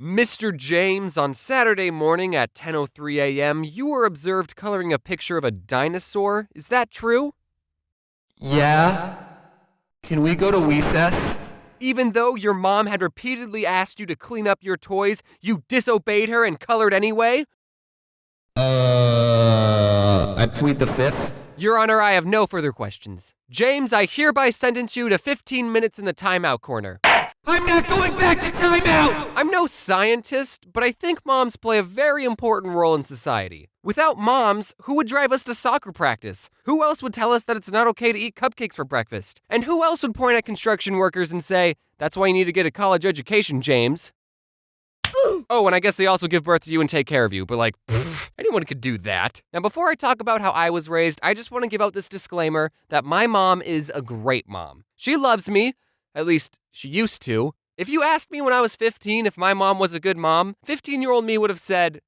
Mr. James, on Saturday morning at 10:03 a.m., you were observed coloring a picture of a dinosaur. Is that true? Yeah? Can we go to recess? Even though your mom had repeatedly asked you to clean up your toys, you disobeyed her and colored anyway? I plead the fifth. Your Honor, I have no further questions. James, I hereby sentence you to 15 minutes in the timeout corner. I'm not going back to timeout! I'm no scientist, but I think moms play a very important role in society. Without moms, who would drive us to soccer practice? Who else would tell us that it's not okay to eat cupcakes for breakfast? And who else would point at construction workers and say, "That's why you need to get a college education, James"? Oh, and I guess they also give birth to you and take care of you, but anyone could do that. Now, before I talk about how I was raised, I just want to give out this disclaimer that my mom is a great mom. She loves me. At least, she used to. If you asked me when I was 15 if my mom was a good mom, 15-year-old me would have said,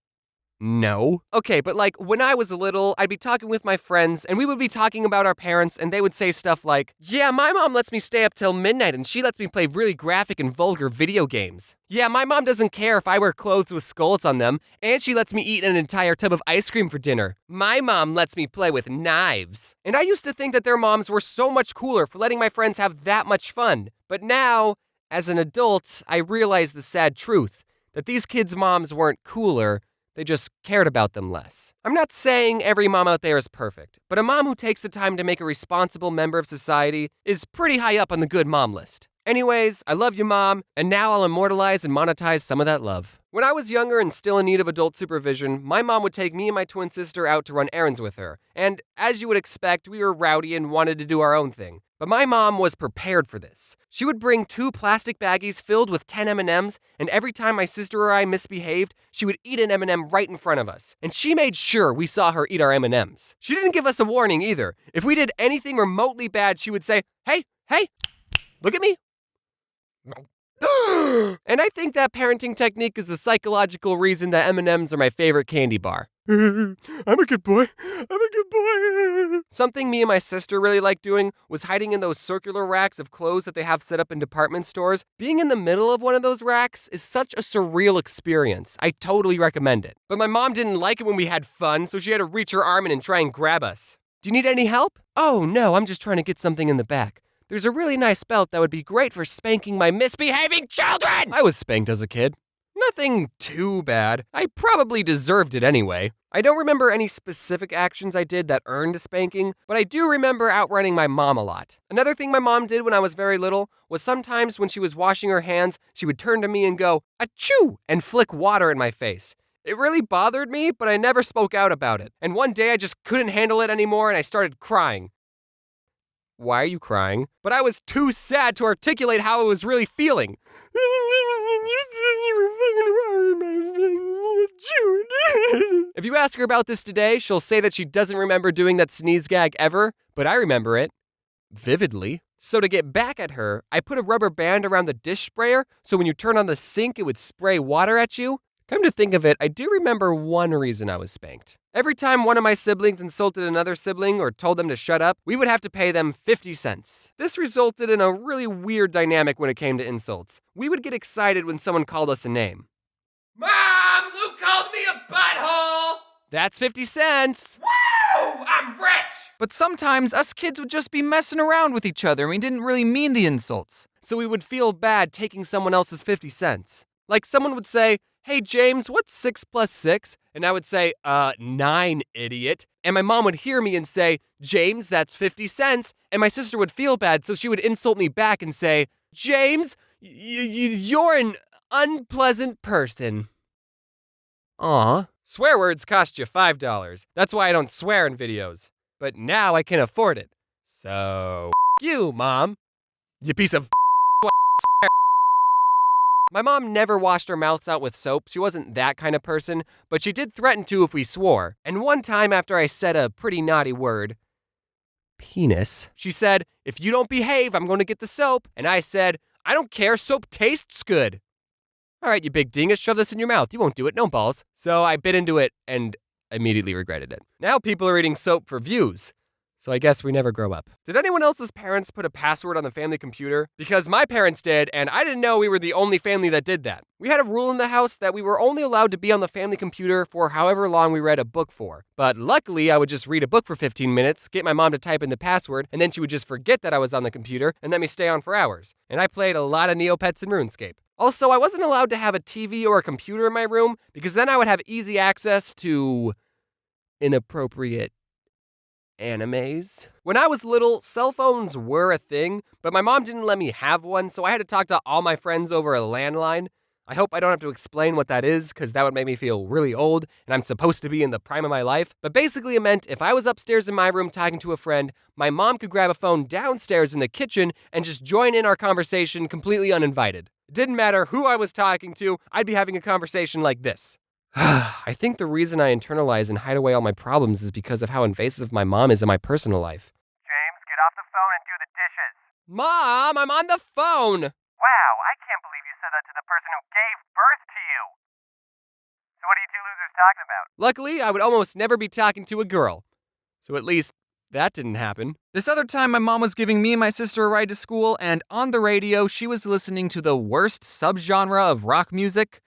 no. Okay, but when I was little, I'd be talking with my friends, and we would be talking about our parents, and they would say stuff like, yeah, my mom lets me stay up till midnight, and she lets me play really graphic and vulgar video games. Yeah, my mom doesn't care if I wear clothes with skulls on them, and she lets me eat an entire tub of ice cream for dinner. My mom lets me play with knives. And I used to think that their moms were so much cooler for letting my friends have that much fun. But now, as an adult, I realize the sad truth, that these kids' moms weren't cooler, they just cared about them less. I'm not saying every mom out there is perfect, but a mom who takes the time to make a responsible member of society is pretty high up on the good mom list. Anyways, I love you, Mom, and now I'll immortalize and monetize some of that love. When I was younger and still in need of adult supervision, my mom would take me and my twin sister out to run errands with her. And as you would expect, we were rowdy and wanted to do our own thing. But my mom was prepared for this. She would bring 2 plastic baggies filled with 10 M&Ms, and every time my sister or I misbehaved, she would eat an M&M right in front of us. And she made sure we saw her eat our M&Ms. She didn't give us a warning either. If we did anything remotely bad, she would say, hey, look at me. And I think that parenting technique is the psychological reason that M&Ms are my favorite candy bar. I'm a good boy. Something me and my sister really liked doing was hiding in those circular racks of clothes that they have set up in department stores. Being in the middle of one of those racks is such a surreal experience. I totally recommend it. But my mom didn't like it when we had fun, so she had to reach her arm in and try and grab us. Do you need any help? Oh, no, I'm just trying to get something in the back. There's a really nice belt that would be great for spanking my misbehaving children! I was spanked as a kid. Nothing too bad. I probably deserved it anyway. I don't remember any specific actions I did that earned a spanking, but I do remember outrunning my mom a lot. Another thing my mom did when I was very little was sometimes when she was washing her hands, she would turn to me and go, achoo, and flick water in my face. It really bothered me, but I never spoke out about it. And one day I just couldn't handle it anymore and I started crying. Why are you crying? But I was too sad to articulate how I was really feeling. If you ask her about this today, she'll say that she doesn't remember doing that sneeze gag ever, but I remember it vividly. So to get back at her, I put a rubber band around the dish sprayer so when you turn on the sink, it would spray water at you. Come to think of it, I do remember one reason I was spanked. Every time one of my siblings insulted another sibling or told them to shut up, we would have to pay them 50 cents. This resulted in a really weird dynamic when it came to insults. We would get excited when someone called us a name. Mom, Luke called me a butthole! That's 50 cents! Woo! I'm rich! But sometimes us kids would just be messing around with each other and we didn't really mean the insults. So we would feel bad taking someone else's 50 cents. Like someone would say, hey, James, what's 6 plus 6? And I would say, 9, idiot. And my mom would hear me and say, James, that's 50 cents. And my sister would feel bad, so she would insult me back and say, James, you're an unpleasant person. Aw. Swear words cost you $5. That's why I don't swear in videos. But now I can afford it. So, you, Mom. You piece of My mom never washed her mouths out with soap. She wasn't that kind of person, but she did threaten to if we swore. And one time after I said a pretty naughty word, penis, she said, if you don't behave, I'm going to get the soap. And I said, I don't care, soap tastes good. All right, you big dingus, shove this in your mouth. You won't do it, no balls. So I bit into it and immediately regretted it. Now people are eating soap for views. So I guess we never grow up. Did anyone else's parents put a password on the family computer? Because my parents did, and I didn't know we were the only family that did that. We had a rule in the house that we were only allowed to be on the family computer for however long we read a book for. But luckily, I would just read a book for 15 minutes, get my mom to type in the password, and then she would just forget that I was on the computer and let me stay on for hours. And I played a lot of Neopets and RuneScape. Also, I wasn't allowed to have a TV or a computer in my room because then I would have easy access to inappropriate animes. When I was little, cell phones were a thing, but my mom didn't let me have one, so I had to talk to all my friends over a landline. I hope I don't have to explain what that is, because that would make me feel really old, and I'm supposed to be in the prime of my life. But basically it meant if I was upstairs in my room talking to a friend, my mom could grab a phone downstairs in the kitchen and just join in our conversation completely uninvited. It didn't matter who I was talking to, I'd be having a conversation like this. I think the reason I internalize and hide away all my problems is because of how invasive my mom is in my personal life. James, get off the phone and do the dishes. Mom, I'm on the phone! Wow, I can't believe you said that to the person who gave birth to you. So what are you two losers talking about? Luckily, I would almost never be talking to a girl. So at least that didn't happen. This other time, my mom was giving me and my sister a ride to school, and on the radio, she was listening to the worst subgenre of rock music,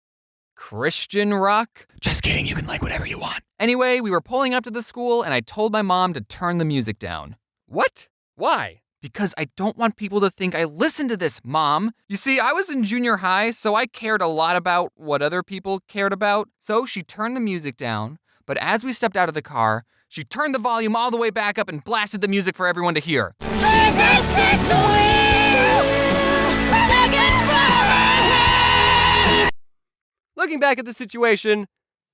Christian rock. Just kidding, you can like whatever you want. Anyway, we were pulling up to the school, and I told my mom to turn the music down. What? Why? Because I don't want people to think I listen to this, Mom. You see, I was in junior high, so I cared a lot about what other people cared about. So she turned the music down, but as we stepped out of the car, she turned the volume all the way back up and blasted the music for everyone to hear. Jesus, take the wheel. Take it from me. Looking back at the situation,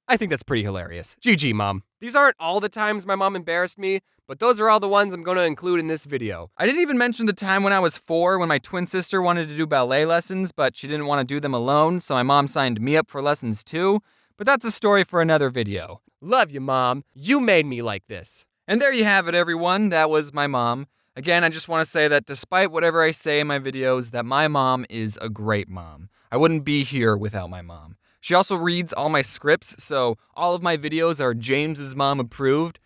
I think that's pretty hilarious. GG, Mom. These aren't all the times my mom embarrassed me, but those are all the ones I'm going to include in this video. I didn't even mention the time when I was 4 when my twin sister wanted to do ballet lessons, but she didn't want to do them alone, so my mom signed me up for lessons too. But that's a story for another video. Love you, Mom. You made me like this. And there you have it, everyone. That was my mom. Again, I just want to say that despite whatever I say in my videos, that my mom is a great mom. I wouldn't be here without my mom. She also reads all my scripts, so all of my videos are James's mom approved.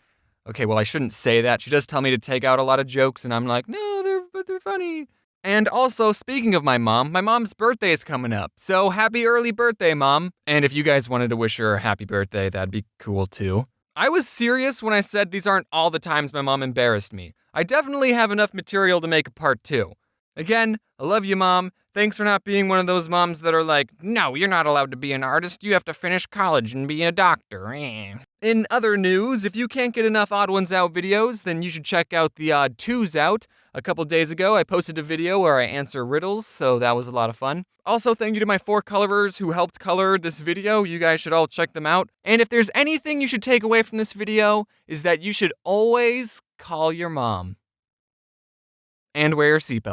Okay, well, I shouldn't say that. She does tell me to take out a lot of jokes, and I'm like, no, they're funny. And also, speaking of my mom's birthday is coming up. So happy early birthday, Mom. And if you guys wanted to wish her a happy birthday, that'd be cool too. I was serious when I said these aren't all the times my mom embarrassed me. I definitely have enough material to make a part 2. Again, I love you, Mom. Thanks for not being one of those moms that are like, no, you're not allowed to be an artist. You have to finish college and be a doctor. In other news, if you can't get enough Odd Ones Out videos, then you should check out the Odd Twos Out. A couple days ago, I posted a video where I answer riddles, so that was a lot of fun. Also, thank you to my 4 colorers who helped color this video. You guys should all check them out. And if there's anything you should take away from this video, is that you should always call your mom. And wear your seatbelt.